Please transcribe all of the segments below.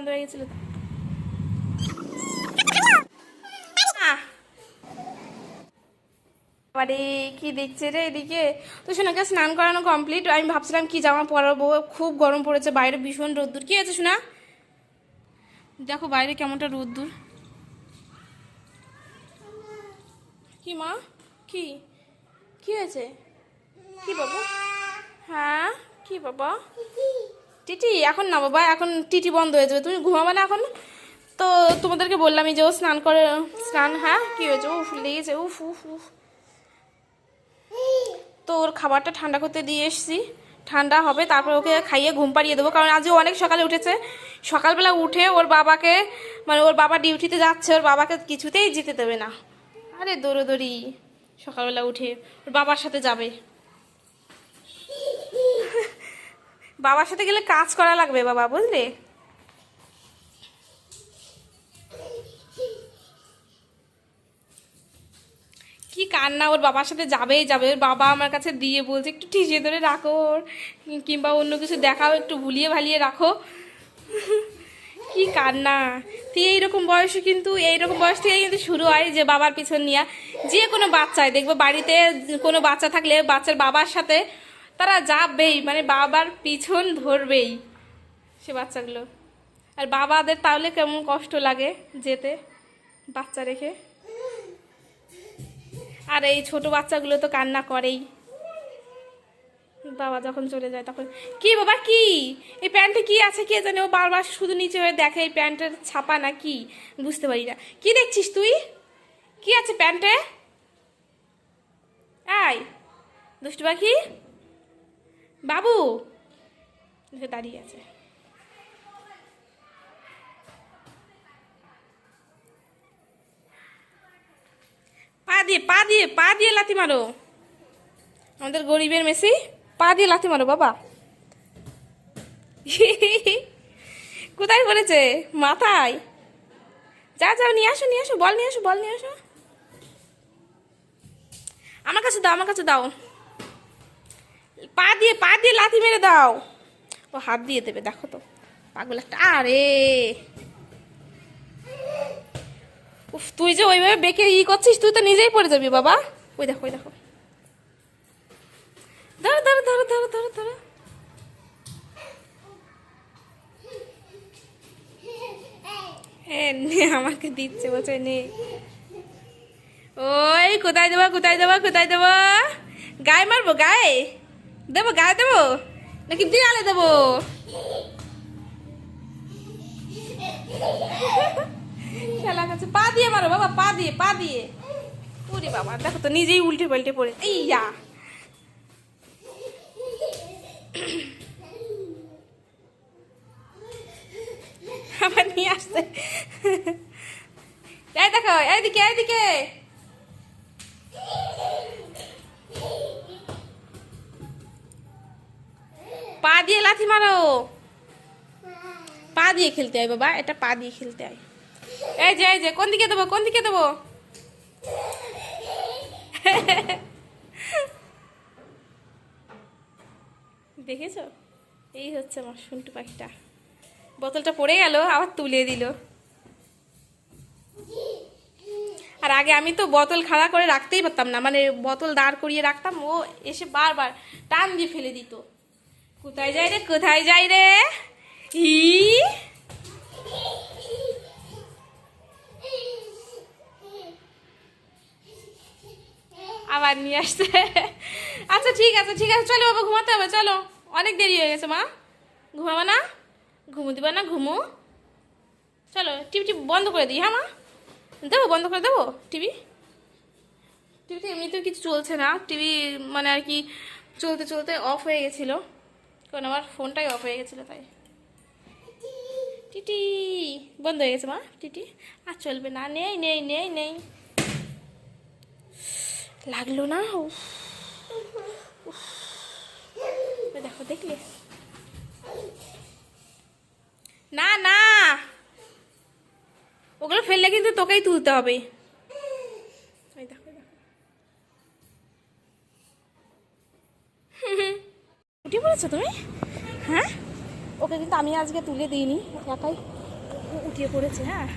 বন্ধ হয়ে গেছিল। আরে কি দেখছে রে এদিকে? তো সোনাকে স্নান করানো কমপ্লিট। আমি ভাবছিলাম কি জামা পরাবো, খুব গরম পড়েছে বাইরে, ভীষণ রোদ্দুর। কি আছে সোনা? দেখো বাইরে কেমনটা রোদ্দুর। কি মা? কি কি হয়েছে? কি বাবা? হ্যাঁ কি বাবা? টিটি এখন না বাবা, এখন টিটি বন্ধ হয়ে যাবে, তুমি ঘুমাবে না এখন। তো তোমাদেরকে বললামই যে ও স্নান করে, স্নান। হ্যাঁ কি হয়েছে? উফ লেগেছে, উফ উফ উফ। তো ওর খাবারটা ঠান্ডা করতে দিয়ে এসেছি, ঠান্ডা হবে তারপর ওকে খাইয়ে ঘুম পাড়িয়ে দেবো, কারণ আজও অনেক সকালে উঠেছে। সকালবেলা উঠে ওর বাবাকে, মানে ওর বাবা ডিউটিতে যাচ্ছে, ওর বাবাকে কিছুতেই যেতে দেবে না। আরে দৌড়োদৌড়ি, সকালবেলা উঠে ওর বাবার সাথে যাবে। বাবার সাথে গেলে কাজ করা লাগবে বাবা, বুঝলে? কি কান্না, ওর বাবার সাথে যাবেই যাবে। ওর বাবা আমার কাছে দিয়ে বলছে একটু ঠিসে ধরে রাখো ওর, কিংবা অন্য কিছু দেখাও, একটু ভুলিয়ে ভালিয়ে রাখো। কি কান্না। তো এইরকম বয়সে কিন্তু, এইরকম বয়স থেকে কিন্তু শুরু হয় যে বাবার পিছন নিয়ে। যে কোনো বাচ্চায় দেখবে, বাড়িতে কোনো বাচ্চা থাকলে বাচ্চার বাবার সাথে তারা যাবেই, মানে বাবার পিছন ধরবেই সে বাচ্চাগুলো। আর বাবাদের তাহলে কেমন কষ্ট লাগে যেতে বাচ্চা রেখে। আর এই ছোট বাচ্চাগুলো তো কান্না করেই বাবা যখন চলে যায় তখন। কি বাবা কি? এই প্যান্টে কি আছে কে জানে, ও বারবার শুধু নিচে হয়ে দেখে এই প্যান্টের ছাপা না কি, বুঝতে পারি না। কি দেখছিস তুই? কি আছে প্যান্টে? আয় দুষ্টু পাখি বাবু, দাঁড়িয়ে আছে। পা দিয়ে পা দিয়ে পা দিয়ে লাথি মারো, আমাদের গরিবের মেসি। পা দিয়ে লাথি মারো বাবা। কোথায় পড়েছে? মাথায়। যা যাও নিয়ে আসো, নিয়ে আসো, বল নিয়ে আসো, বল নিয়ে আসো। আমার কাছে দাও, আমার কাছে দাও। পা দিয়ে লাথি মেরে দাও। ও হাত দিয়ে দেবে, দেখো তো পাগল একটা। আরে উফ, তুই যে ওইভাবে বেঁকে করছিস, তুই তো নিজেই পড়ে যাবি বাবা। ওই দেখো, ওই দেখো। ধরো ধরো ধরো ধরো ধরো ধরো। হ্যাঁ নে, আমাকে দিচ্ছে, বলছে নে। ওই কোথায় দেবো, কোথায় দেবো, কোথায় দেবো? গায়ে মারবো? গায়ে দেবো, গায়ে দেবো নাকি দেয়ালে দেবো? খেলা কাছে পা দিয়ে মারো বাবা, পা দিয়ে, পা দিয়ে। ওরে বাবা দেখো তো নিজেই উল্টে পাল্টে পড়ে। ইয়া আবার নিয়ে আসছে। এই দেখো, এইদিকে এইদিকে। পা দিয়ে লাথি মারো, পা দিয়ে খেলতে হয় বাবা, এটা পা দিয়ে খেলতে হয়। এই যে, এই যে, কোন দিকে দেবো, কোন দিকে দেবো? দেখেছো, এই হচ্ছে আমার সন্টু পাখিটা। বোতলটা পড়ে গেল, আবার তুলে দিল। আর আগে আমি তো বোতল খাড়া করে রাখতেই পারতাম না, মানে বোতল দাঁড় করিয়ে রাখতাম, ও এসে বারবার টান দিয়ে ফেলে দিত। কোথায় যাই রে, কোথায় যাই রে? হি আবার নিয়ে আসছে। আচ্ছা ঠিক আছে, ঠিক আছে, চলো বাবা ঘুমাতে হবে, চলো অনেক দেরি হয়ে গেছে। মা ঘুমাবা না? ঘুমু দিবা না? ঘুমু। চলো টিভি টিভি বন্ধ করে দিই। হ্যাঁ মা, দেবো বন্ধ করে দেবো টিভি। টিভিতে এমনিতেও কিছু চলছে না, টিভি মানে আর কি চলতে চলতে অফ হয়ে গেছিলো, কারণ আমার ফোনটাই অফ হয়ে গেছিলো তাই। টিটি বন্ধ হয়ে গেছে মা, টিটি আর চলবে না। নেই নেই নেই নেই, লাগলো না। উফ, উফ। দেখো দেখলে, না না, ওগুলো ফেললে কিন্তু তোকেই তুলতে হবে। দেখো দেখো, উঠে পড়েছো তুমি? হ্যাঁ, ওকে কিন্তু আমি আজকে তুলে দিইনি, একাই উঠিয়ে পড়েছে। হ্যাঁ,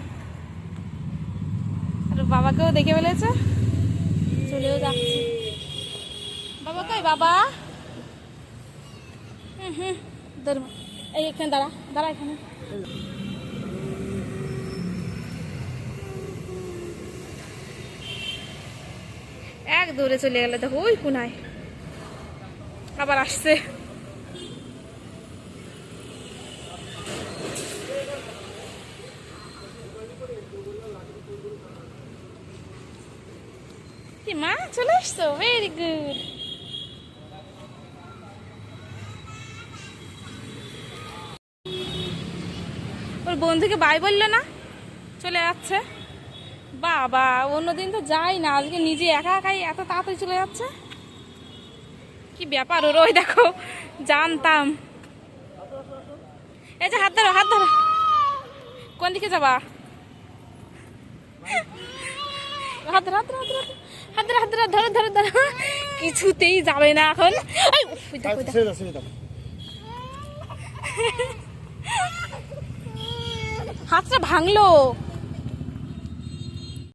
আর বাবাকেও দেখে ফেলেছে, চলেও যাচ্ছে। বাবা কই বাবা? হুম, ধরো এই এখানে দাঁড়া, দাঁড়া এখানে। এক দৌড়ে চলে গেল, দেখো ওই কোনায় আবার আসছে। কি মা চলে আসছো, ভেরি গুড। ওর বন্ধুকে বাই বললো না, চলে যাচ্ছে। বাবা অন্যদিন তো যাই না, আজকে নিজে একা একাই এত তাড়াতাড়ি চলে যাচ্ছে। কি ব্যাপার ওর, ওই দেখো জানতাম। এই যে হাত ধরো, হাত ধরো। কোন দিকে যাবা? হাত ধরো, হাত ধরো, হাত ধরো, হাত ধরো, হাত ধরো, ধরো ধরো ধরো। কিছুতেই যাবে না এখন। এই, উফ, দেখো, দেখো। হাতটা ভাঙলো।